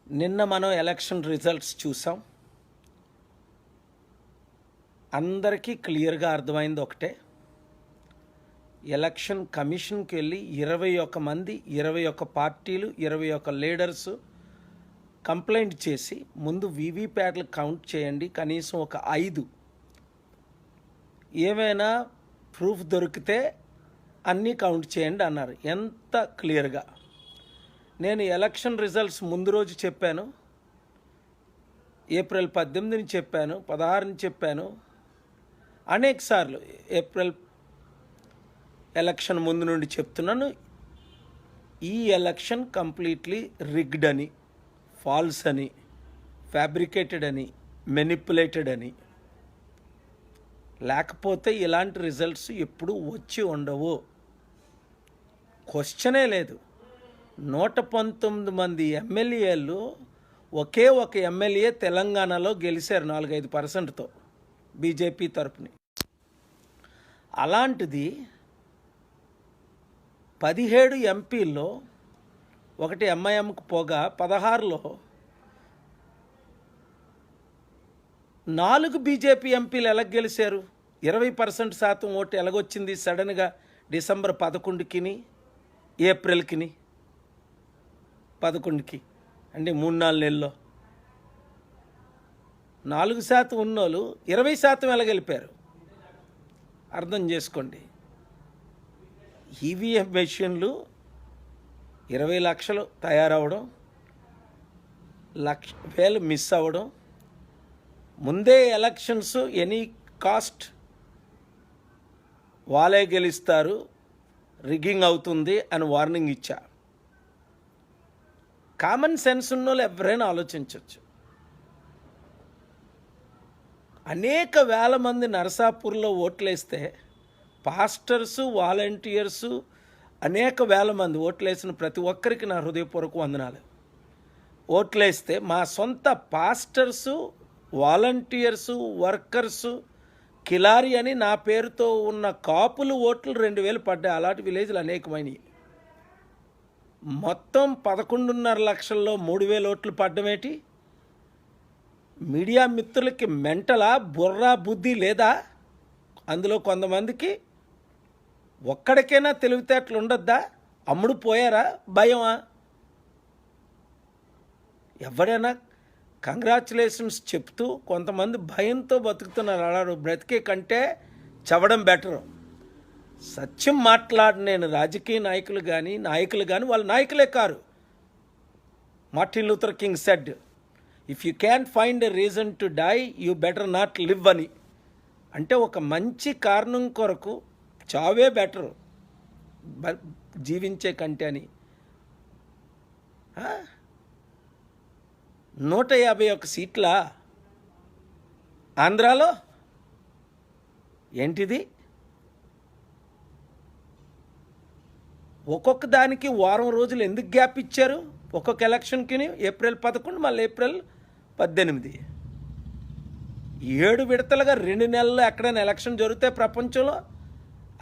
నిన్న మనం election results చూసాం. అందరికీ క్లియర్గా అర్థమైంది ఒకటే, ఎలక్షన్ కమిషన్కి వెళ్ళి 21 మంది 21 పార్టీలు 21 లీడర్స్ కంప్లైంట్ చేసి ముందు వీవీప్యాట్లు కౌంట్ చేయండి, కనీసం ఒక 5 ఏమైనా ప్రూఫ్ దొరికితే అన్నీ కౌంట్ చేయండి అన్నారు. ఎంత క్లియర్గా! నేను ఎలక్షన్ రిజల్ట్స్ ముందు రోజు చెప్పాను, ఏప్రిల్ 18ని చెప్పాను, 16ని చెప్పాను, అనేక సార్లు ఏప్రిల్ ఎలక్షన్ ముందు నుండి చెప్తున్నాను. ఈ ఎలక్షన్ కంప్లీట్లీ రిగ్డ్ అని, ఫాల్స్ అని, ఫ్యాబ్రికేటెడ్ అని, మెనిపులేటెడ్ అని. లేకపోతే ఇలాంటి రిజల్ట్స్ ఎప్పుడూ వచ్చి ఉండవు, క్వశ్చనే లేదు. 119 మంది ఎమ్మెల్యేలు ఒకే ఒక ఎమ్మెల్యే తెలంగాణలో గెలిచారు 4-5%తో బీజేపీ తరపుని. అలాంటిది 17 ఎంపీల్లో ఒకటి ఎంఐఎంకు పోగా 16లో 4 బీజేపీ ఎంపీలు ఎలా గెలిచారు? 20% ఓటు ఎలాగొచ్చింది సడన్గా డిసెంబర్ 11కి ఏప్రిల్కి 11కి, అంటే 3-4 నెలల్లో 4% ఉన్నోళ్ళు 20% ఎలా గెలిపారు? అర్థం చేసుకోండి. ఈవీఎం మెషిన్లు 20 లక్షలు తయారవడం, 1,00,000 మిస్ అవ్వడం, ముందే ఎలక్షన్స్ ఎనీ కాస్ట్ వాళ్ళే గెలుస్తారు, రిగ్గింగ్ అవుతుంది అని వార్నింగ్ ఇచ్చా. కామన్ సెన్స్ ఉన్నోళ్ళు ఎవరైనా ఆలోచించవచ్చు. అనేక వేల మంది నరసాపూర్లో ఓట్లేస్తే పాస్టర్సు, వాలంటీర్సు అనేక వేల మంది ఓట్లేసిన ప్రతి ఒక్కరికి నా హృదయపూర్వక వందనాలు. ఓట్లేస్తే మా సొంత పాస్టర్సు, వాలంటీర్సు, వర్కర్సు, కిలారి అని నా పేరుతో ఉన్న కాపులు ఓట్లు 2,000 పడ్డాయి. అలాంటి విలేజ్లు అనేకమైనవి. మొత్తం 11.5 లక్షల్లో 3,000 ఓట్లు పడ్డమేటి? మీడియా మిత్రులకి మెంటలా, బుర్రా, బుద్ధి లేదా? అందులో కొంతమందికి ఒక్కడికైనా తెలివితేటలు ఉండొద్దా? అమ్ముడు పోయారా? భయమా? ఎవరైనా కంగ్రాచులేషన్స్ చెప్తూ కొంతమంది భయంతో బతుకుతున్నారు. అలాడు బ్రతికే కంటే చవడం బెటరు. సత్యం మాట్లాడి నేను రాజకీయ నాయకులు కానీ వాళ్ళ నాయకులే కారు. Martin Luther King said, if you can find a reason to die you better not live అని. అంటే ఒక మంచి కారణం కొరకు చావే బెటరు జీవించే కంటే అని. 151 సీట్ల ఆంధ్రాలో ఏంటిది? ఒక్కొక్క దానికి వారం రోజులు ఎందుకు గ్యాప్ ఇచ్చారు? ఒక్కొక్క ఎలక్షన్కి ఏప్రిల్ 11 మళ్ళీ ఏప్రిల్ 18. 7 విడతలుగా 2 నెలల్లో ఎక్కడైనా ఎలక్షన్ జరిగితే ప్రపంచంలో,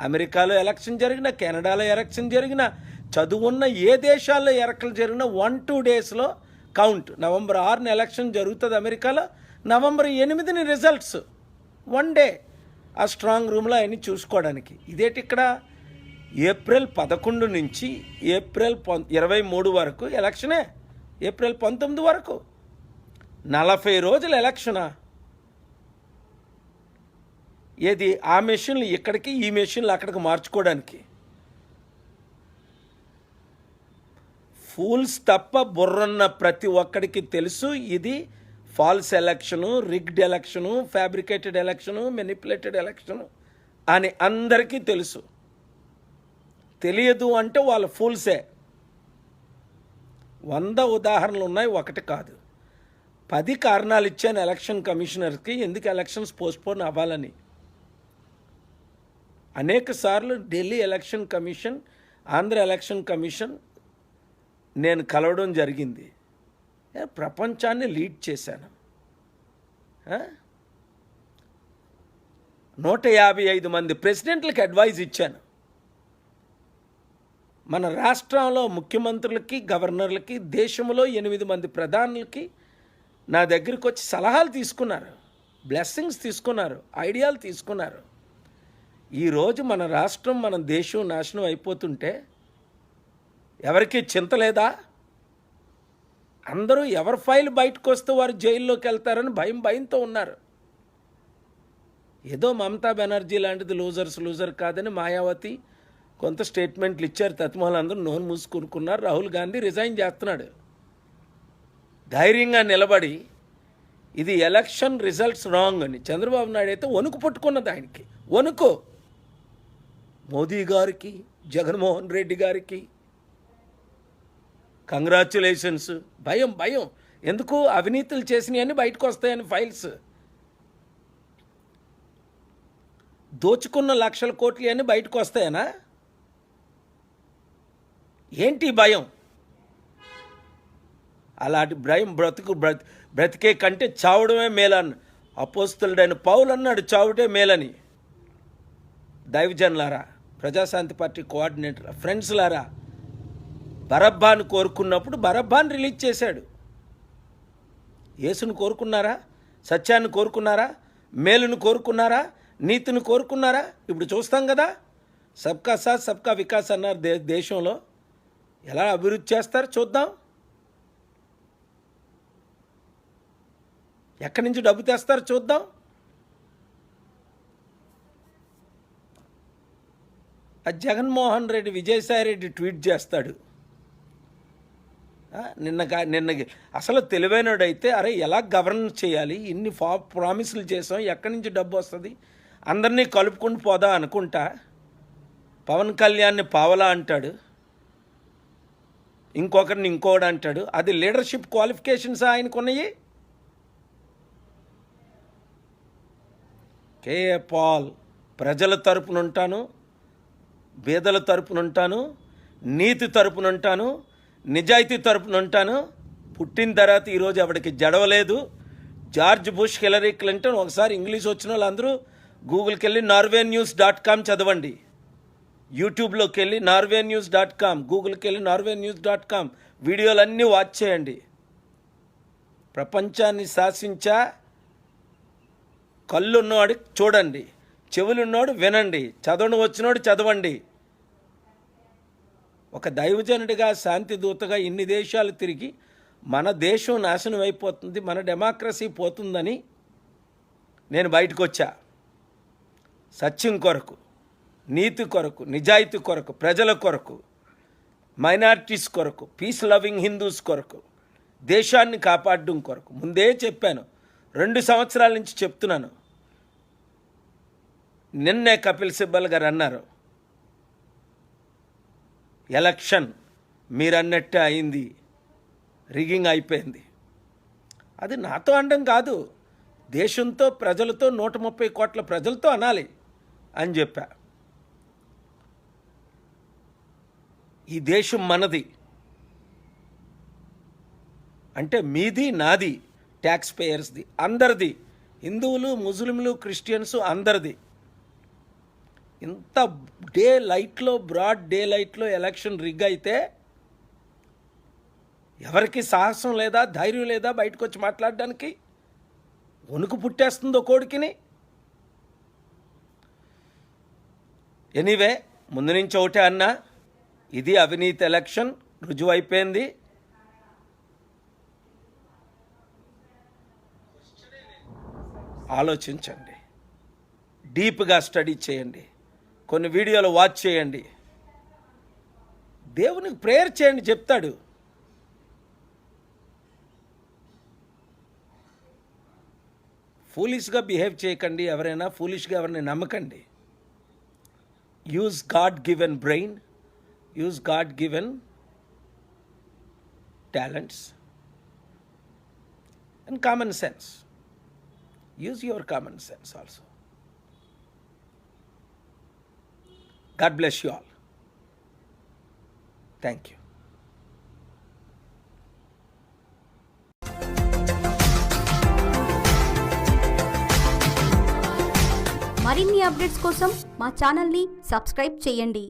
అమెరికాలో ఎలక్షన్ జరిగినా, కెనడాలో ఎలక్షన్ జరిగినా, చదువున్న ఏ దేశాల్లో ఎలక్షన్ జరిగినా 1-2 డేస్లో కౌంట్. నవంబర్ 6న ఎలక్షన్ జరుగుతుంది అమెరికాలో, నవంబర్ 8ని రిజల్ట్స్. 1 డే ఆ స్ట్రాంగ్ రూమ్లో అవన్నీ చూసుకోవడానికి. ఇదేంటి ఇక్కడ ఏప్రిల్ 11 నుంచి ఏప్రిల్ 23 వరకు ఎలక్షనే, ఏప్రిల్ 19 వరకు 40 రోజులు ఎలక్షనా? ఏది ఆ మెషిన్లు ఇక్కడికి, ఈ మెషిన్లు అక్కడికి మార్చుకోవడానికి? ఫూల్స్ తప్ప బుర్రన్న ప్రతి ఒక్కడికి తెలుసు ఇది false election, rigged election, fabricated election, manipulated election అని అందరికీ తెలుసు. తెలియదు అంటే వాళ్ళ ఫూల్సే. 100 ఉదాహరణలు ఉన్నాయి, ఒకటి కాదు. 10 కారణాలు ఇచ్చాను ఎలక్షన్ కమిషనర్కి ఎందుకు ఎలక్షన్స్ పోస్ట్పోన్ అవ్వాలని. అనేక సార్లు Delhi election commission, Andhra election commission నేను కలవడం జరిగింది. ప్రపంచాన్ని లీడ్ చేశాను. 155 మంది ప్రెసిడెంట్లకు అడ్వైజ్ ఇచ్చాను. మన రాష్ట్రంలో ముఖ్యమంత్రులకి, గవర్నర్లకి, దేశంలో 8 మంది ప్రధానులకి నా దగ్గరికి వచ్చి సలహాలు తీసుకున్నారు, బ్లెస్సింగ్స్ తీసుకున్నారు, ఐడియాలు తీసుకున్నారు. ఈరోజు మన రాష్ట్రం, మన దేశం నాశనం అయిపోతుంటే ఎవరికి చింత లేదా? అందరూ ఎవరి ఫైల్ బయటకు వస్తే వారు జైల్లోకి వెళ్తారని భయంతో ఉన్నారు. ఏదో మమతా బెనర్జీ లాంటిది లూజర్ కాదని మాయావతి కొంత స్టేట్మెంట్లు ఇచ్చారు. తత్మహలందరూ నోరు మూసుకున్నారు. రాహుల్ గాంధీ రిజైన్ చేస్తున్నాడు. ధైర్యంగా నిలబడి ఇది ఎలక్షన్ రిజల్ట్స్ రాంగ్ అని చంద్రబాబు నాయుడు అయితే వణుకు పట్టుకున్నది. ఆయనకి వణుకు. మోదీ గారికి, జగన్మోహన్ రెడ్డి గారికి కంగ్రాచ్యులేషన్స్. భయం ఎందుకు? అవినీతులు చేసినవన్నీ బయటకు వస్తాయని ఫైల్స్, దోచుకున్న లక్షల కోట్లు అన్నీ బయటకు వస్తాయనా? ఏంటి భయం? అలాంటి భయం బ్రతికే కంటే చావడమే మేలని అపోస్తలుడైన పౌలు అన్నాడు. చావుటే మేలని. దైవజనులారా, ప్రజాశాంతి పార్టీ కోఆర్డినేటర్ ఫ్రెండ్స్లారా, బరబ్బాను కోరుకున్నప్పుడు బరబ్బాను రిలీజ్ చేశాడు. యేసును కోరుకున్నారా? సత్యాన్ని కోరుకున్నారా? మేలును కోరుకున్నారా? నీతిని కోరుకున్నారా? ఇప్పుడు చూస్తాం కదా, సబ్కా సాత్ సబ్కా వికాస్ అన్నారు. దేశంలో ఎలా అభివృద్ధి చేస్తారు చూద్దాం. ఎక్కడి నుంచి డబ్బు తెస్తారు చూద్దాం. అది జగన్మోహన్ రెడ్డి, విజయసాయి రెడ్డి ట్వీట్ చేస్తాడు. నిన్న అసలు తెలివైనడైతే అరే ఎలా గవర్నెన్స్ చేయాలి, ఇన్ని ప్రామిసులు చేసాం, ఎక్కడి నుంచి డబ్బు వస్తుంది, అందరినీ కలుపుకొని పోదా అనుకుంటా పవన్ కళ్యాణ్ని పావలా అంటాడు, ఇంకొకరిని ఇంకోడు అంటాడు. అది లీడర్షిప్ క్వాలిఫికేషన్స్ ఆయనకున్నాయి. కేఏ పాల్ ప్రజల తరపున ఉంటాను, పేదల తరపున ఉంటాను, నీతి తరపున ఉంటాను, నిజాయితీ తరపున ఉంటాను. పుట్టిన తర్వాత ఈరోజు ఎవరికి జడవలేదు. George Bush, Hillary Clinton. ఒకసారి ఇంగ్లీష్ వచ్చిన వాళ్ళందరూ గూగుల్కి వెళ్ళి norwaynews.com చదవండి. యూట్యూబ్లోకి వెళ్ళి norwaynews.com, గూగుల్కి వెళ్ళి norwaynews.com వీడియోలన్నీ వాచ్ చేయండి. ప్రపంచాన్ని శాసించా కళ్ళున్నవాడు చూడండి, చెవులున్నవాడు వినండి, చదవడం వచ్చినవాడు చదవండి. ఒక దైవజనుడిగా, శాంతి దూతగా ఇన్ని దేశాలు తిరిగి మన దేశం నాశనం అయిపోతుంది, మన డెమోక్రసీ పోతుందని నేను బయటకు వచ్చా. సత్యం కొరకు, నీతి కొరకు, నిజాయితీ కొరకు, ప్రజల కొరకు, మైనారిటీస్ కొరకు, పీస్ లవింగ్ హిందూస్ కొరకు, దేశాన్ని కాపాడడం కొరకు. ముందే చెప్పాను, 2 సంవత్సరాల నుంచి చెప్తున్నాను. నిన్నే కపిల్ సిబ్బల్ గారు అన్నారు, ఎలక్షన్ మీరన్నట్టే అయింది, రిగింగ్ అయిపోయింది. అది నాతో అనడం కాదు, దేశంతో, ప్రజలతో, 130 కోట్ల ప్రజలతో అనాలి అని చెప్పా. ఈ దేశం మనది అంటే మీది, నాది, ట్యాక్స్ పేయర్స్ది, అందరిది, హిందువులు, ముస్లింలు, క్రిస్టియన్స్ అందరిది. ఇంత బ్రాడ్ డే లైట్లో ఎలక్షన్ రిగ్ అయితే ఎవరికి సాహసం లేదా, ధైర్యం లేదా బయటకు వచ్చి మాట్లాడడానికి? వణుకు పుట్టేస్తుందో కోడికిని. ఎనీవే, ముందు నుంచి ఒకటే అన్నా, ఇది అవినీతి ఎలక్షన్, రుజువైపోయింది. ఆలోచించండి, డీప్గా స్టడీ చేయండి, కొన్ని వీడియోలు వాచ్ చేయండి, దేవునికి ప్రేయర్ చేయండి, చెప్తాడు. ఫూలిష్గా బిహేవ్ చేయకండి. ఎవరైనా ఫూలిష్గా ఎవరిని నమ్మకండి. Use God given brain, use God given talents and common sense. Use your common sense also. God bless you all. Thank you. మరిన్ని అప్డేట్స్ కోసం మా ఛానల్ని సబ్స్క్రైబ్ చేయండి.